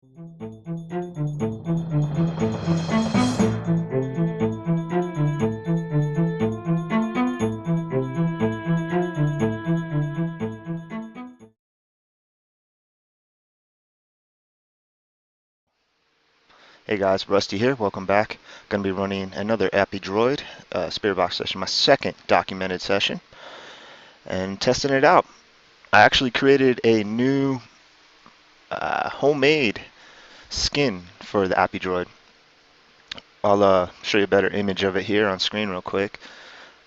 Hey guys, Rusty here. Welcome back. Going to be running another AppyDroid Spirit Box session, my second documented session, and testing it out. I actually created a new homemade skin for the AppyDroid. I'll show you a better image of it here on screen real quick,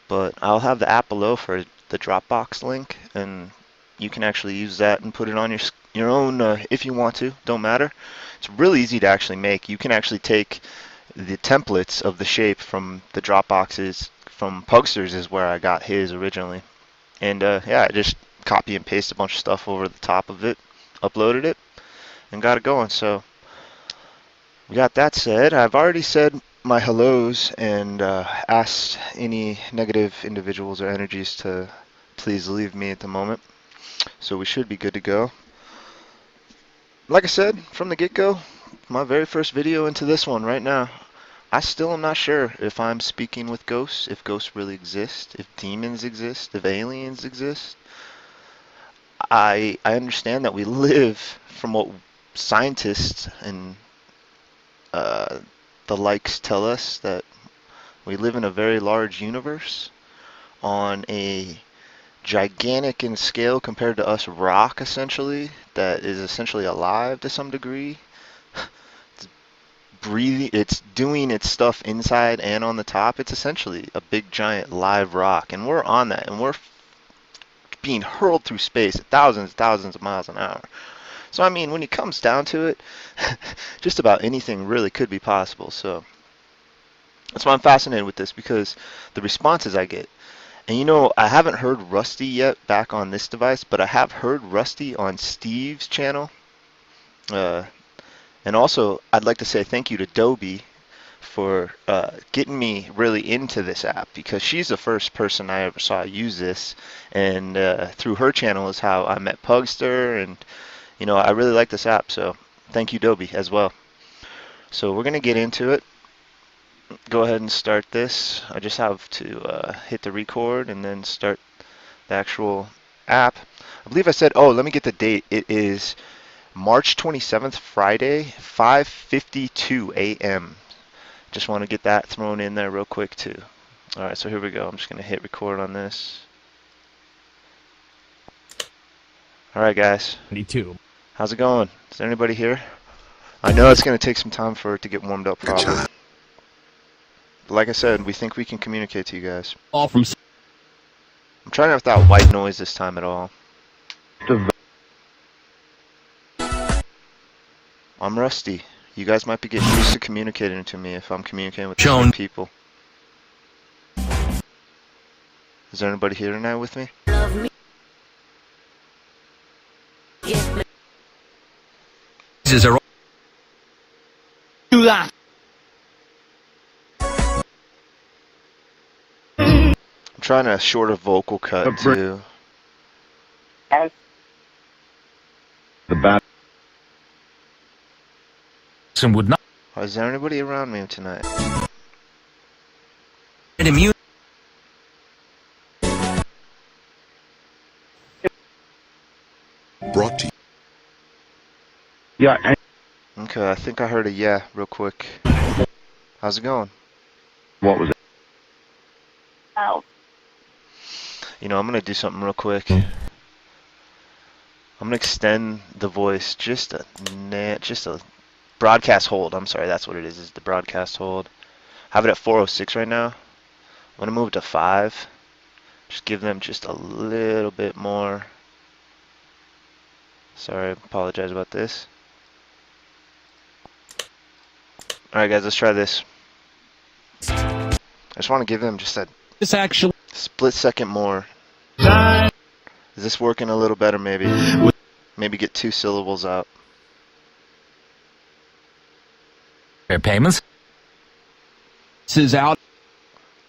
but I'll have the app below for the Dropbox link, and you can actually use that and put it on your own if you want to. Don't matter. It's really easy to actually make. You can actually take the templates of the shape from the Dropboxes from Pugsters is where I got his originally, and yeah, I just copy and paste a bunch of stuff over the top of it, uploaded it, and got it going. So we got that said. I've already said my hellos and asked any negative individuals or energies to please leave me at the moment. So we should be good to go. Like I said, from the get-go, my very first video into this one right now, I still am not sure if I'm speaking with ghosts, if ghosts really exist, if demons exist, if aliens exist. I understand that we live, from what scientists and the likes tell us, that we live in a very large universe on a gigantic in scale compared to us rock, essentially, that is essentially alive to some degree. It's breathing, it's doing its stuff inside and on the top. It's essentially a big giant live rock, and we're on that, and we're being hurled through space at thousands and thousands of miles an hour. So I mean, when it comes down to it, just about anything really could be possible. So that's why I'm fascinated with this, because the responses I get. And you know, I haven't heard Rusty yet back on this device, but I have heard Rusty on Steve's channel. And also, I'd like to say thank you to Dobie for getting me really into this app, because she's the first person I ever saw use this. And through her channel is how I met Pugster, and you know, I really like this app. So thank you, Dobie, as well. So we're going to get into it. Go ahead and start this. I just have to hit the record and then start the actual app. I believe I said, oh, let me get the date. It is March 27th, Friday, 5:52 a.m. Just want to get that thrown in there real quick too. All right, so here we go. I'm just going to hit record on this. All right, guys. 22. How's it going? Is there anybody here? I know it's going to take some time for it to get warmed up, probably. But like I said, we think we can communicate to you guys. All from. I'm trying it without white noise this time at all. I'm Rusty. You guys might be getting used to communicating to me if I'm communicating with the same people. Is there anybody here tonight with me? Do that. I'm trying a shorter vocal cut too. The bat. Would not. Is there anybody around me tonight? Immune. Brought to you. Yeah. Okay, I think I heard a yeah real quick. How's it going? What was it? Oh. You know, I'm going to do something real quick. I'm going to extend the voice just a broadcast hold. I'm sorry, that's what it is the broadcast hold. Have it at 406 right now. I'm going to move it to 5. Just give them just a little bit more. Sorry, I apologize about this. Alright guys, let's try this. I just want to give them just a split second more. Is this working a little better maybe? Maybe get 2 syllables out. Fair payments. This is out.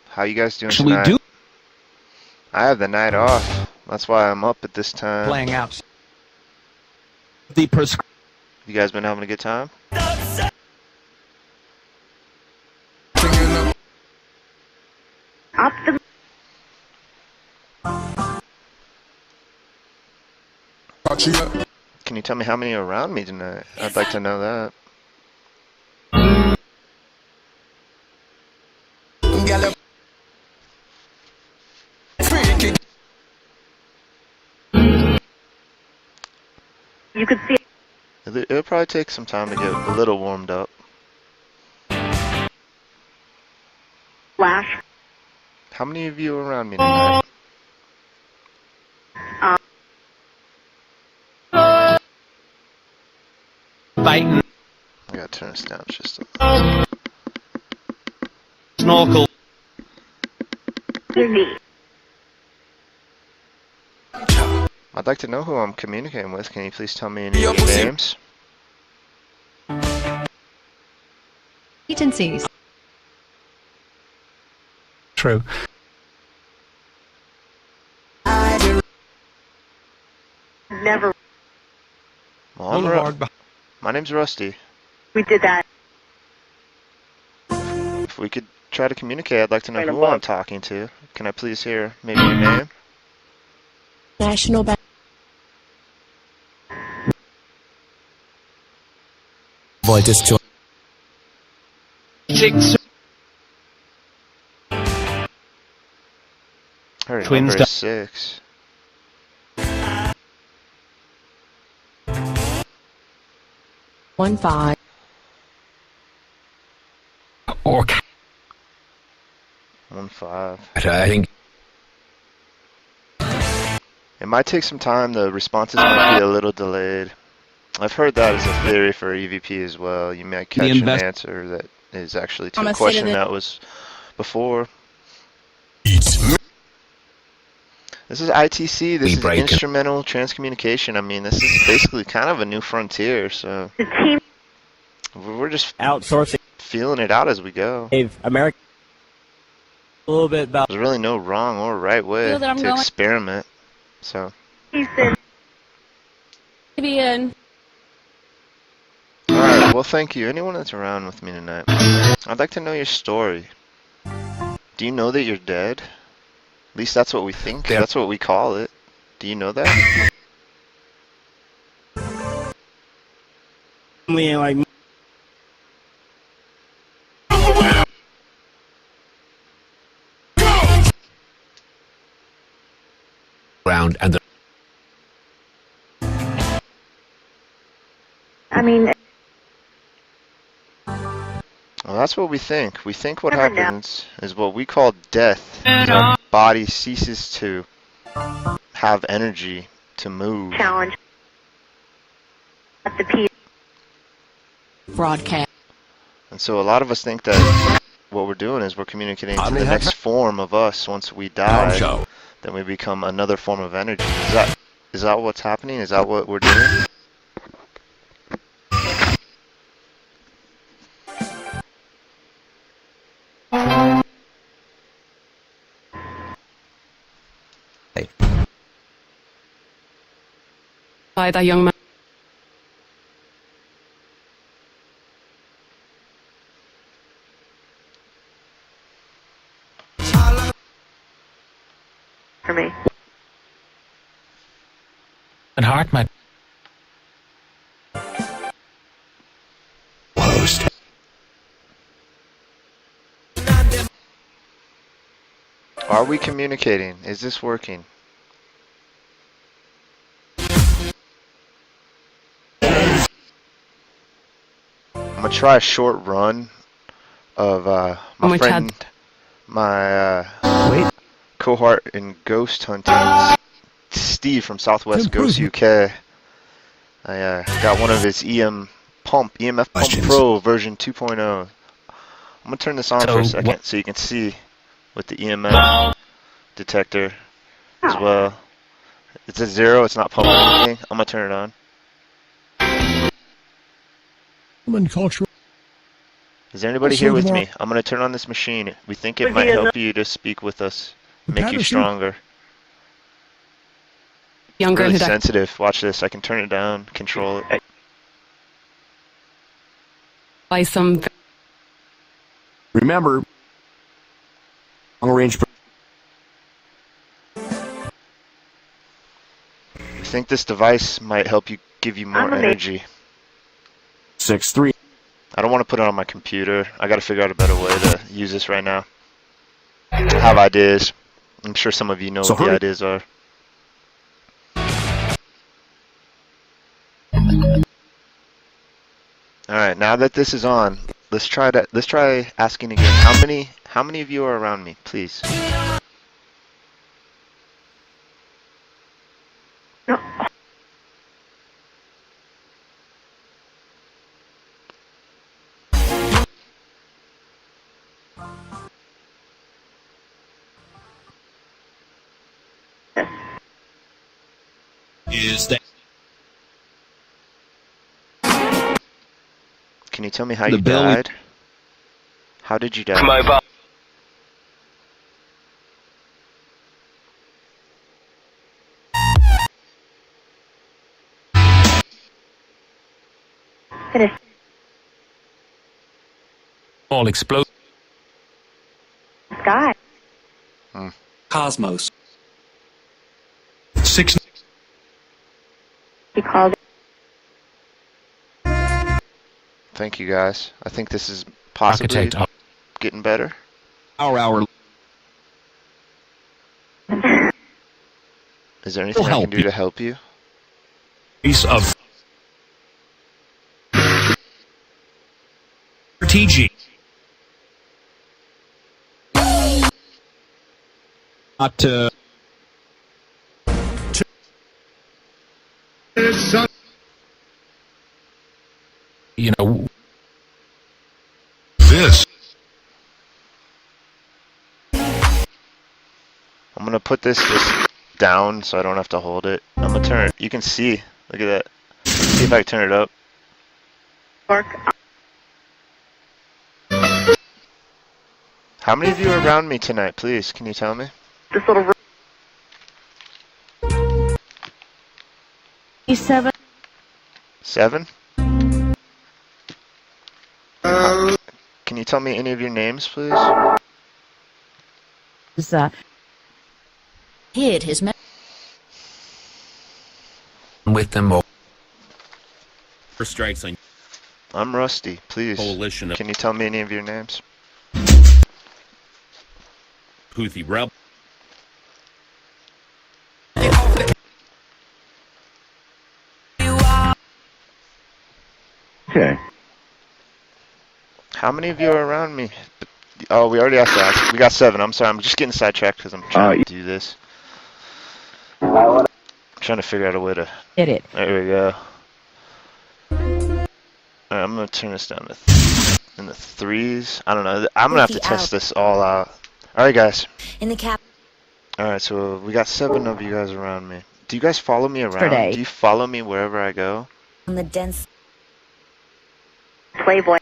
How you guys doing tonight? I have the night off. That's why I'm up at this time. Playing out. The You guys been having a good time? Optim. Can you tell me how many are around me tonight? I'd like to know that. You could see It'll probably take some time to get a little warmed up. flash. How many of you are around me tonight? Biting. I gotta turn this down just a Snorkel. Easy. I'd like to know who I'm communicating with. Can you please tell me any of your names? Agencies. True. Never. Well, my name's Rusty. We did that. If we could try to communicate, I'd like to know who I'm talking to. Can I please hear maybe your name? National Bank. Boy, disjoint. 6. Her Twins number is 6. One five. Or 1-5. I think. It might take some time. The responses might be a little delayed. I've heard that as a theory for EVP as well. You might catch an answer that is actually to a question that was before. This is ITC. This is instrumental transcommunication. I mean, this is basically kind of a new frontier. So The team. we're just Outsourcing feeling it out as we go. gave America a little bit about There's really no wrong or right way Feel that I'm to going- experiment. So Houston. Maybe in. all right. Well, thank you. Anyone that's around with me tonight, I'd like to know your story. Do you know that you're dead? At least that's what we think. Yeah. That's what we call it. Do you know that? like Ground and the I mean, Well, that's what we think. We think what Never know. happens is what we call death. Is our body ceases to have energy to move. challenge. At the P. Broadcast. And so a lot of us think that what we're doing is we're communicating to the next form of us once we die. Then we become another form of energy. Is that what's happening? Is that what we're doing? By the young man. For me. and heart might. Closed. Are we communicating? Is this working? I'm gonna try a short run of my friend, my cohort in ghost hunting, Steve from Southwest Ghost UK. I got one of his EMF Pump Pro version 2.0. I'm gonna turn this on for a second so you can see with the EMF detector as well. It's at 0. It's not pumping anything. I'm gonna turn it on. Cultural. Is there anybody here with me? I'm going to turn on this machine. We think it might help you to speak with us, make you stronger. Younger Really who died. sensitive. Watch this. I can turn it down, control it. by some. Remember, long range. I think this device might help you give you more I'm amazed. energy. 6-3. I don't want to put it on my computer. I got to figure out a better way to use this right now. I have ideas. I'm sure some of you know So what the hurry. ideas are. All right, now that this is on, let's try asking again. How many of you are around me, please? No. Is that Can you tell me how The you bill- died? How did you die? Finish. all explode? Sky. Cosmos. 6. He called it. Thank you guys. I think this is possibly Architect. getting better. Hour. Is there anything I help can do you. to help you? Piece of TG. Not you know this. I'm gonna put this just down so I don't have to hold it. I'm gonna turn it. You can see. Look at that. See if I can turn it up. Work. How many of you are around me tonight, please? Can you tell me? This little room. 7. 7? Can you tell me any of your names, please? Hid his With them all. Strikes on I'm Rusty, please. coalition of Can you tell me any of your names? Houthi rebel. Okay. How many of you are around me? Oh, we already asked that. We got 7. I'm sorry. I'm just getting sidetracked because I'm trying to do this. I'm trying to figure out a way to... Did it. There we go. Alright, I'm going to turn this down to in the 3s. I don't know. I'm going to have to test this all out. Alright, guys. in the cap. Alright, so we got 7 of you guys around me. Do you guys follow me around? Yesterday. Do you follow me wherever I go? On the dense. Playboy.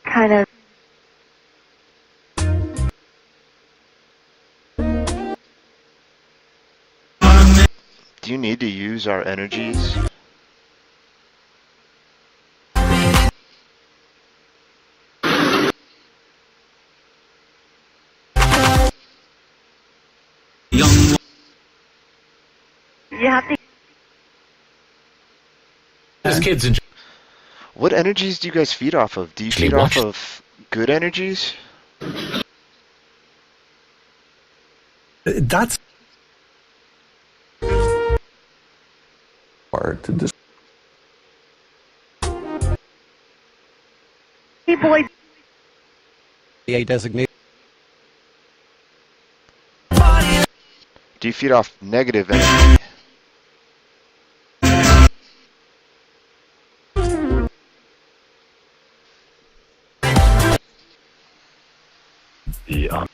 Kind of. Do you need to use our energies? Young You have to. His kids in What energies do you guys feed off of? Do you feed off of good energies? That's hard to dis- Hey, boy. A designate. Do you feed off negative energy? Yeah.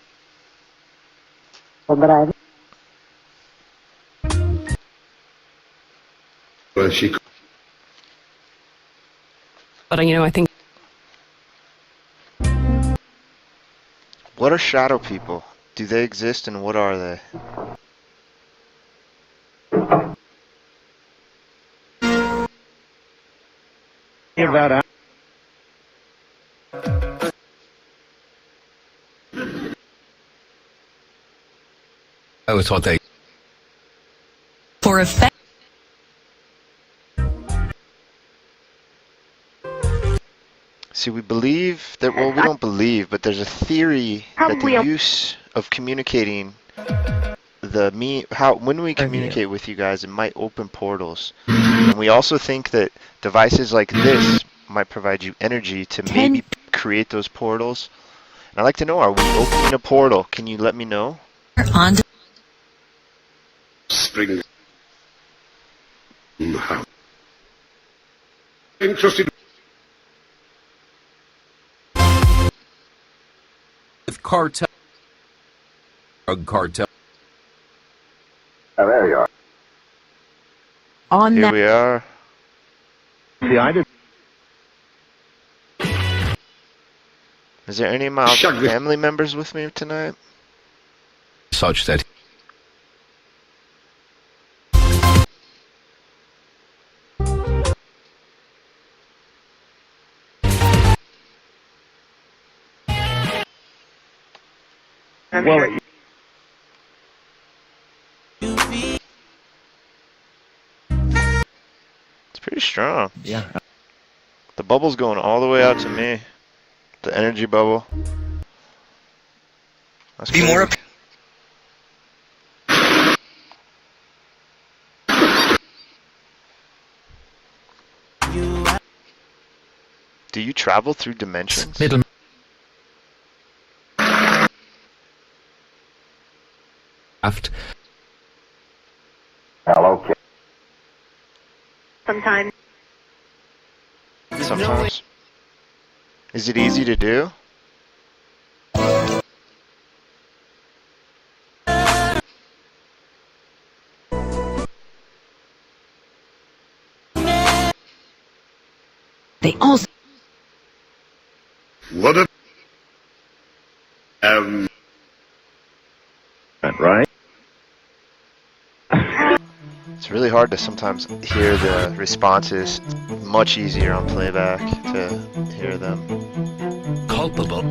Well, she But I think What are shadow people? Do they exist and what are they? Give that out. That was what they. For effect. See, we believe that, well, we don't believe, but there's a theory that Probably the a- use of communicating when we communicate with you guys, it might open portals. And we also think that devices like this might provide you energy to maybe create those portals. And I'd like to know, are we opening a portal? Can you let me know? On Spring. Interesting. With cartel. Drug cartel. Oh, there you are. on Here that. we are. See, I did. Is there any of my family members with me tonight? Such that. Well, It's pretty strong. Yeah. The bubble's going all the way out to me. The energy bubble. That's Be more crazy. Do you travel through dimensions? Middle. Aft. hello, kid. Sometimes. Sometimes. Is it easy to do? They also. What a. Right? It's really hard to sometimes hear the responses. Much easier on playback to hear them. Culpable.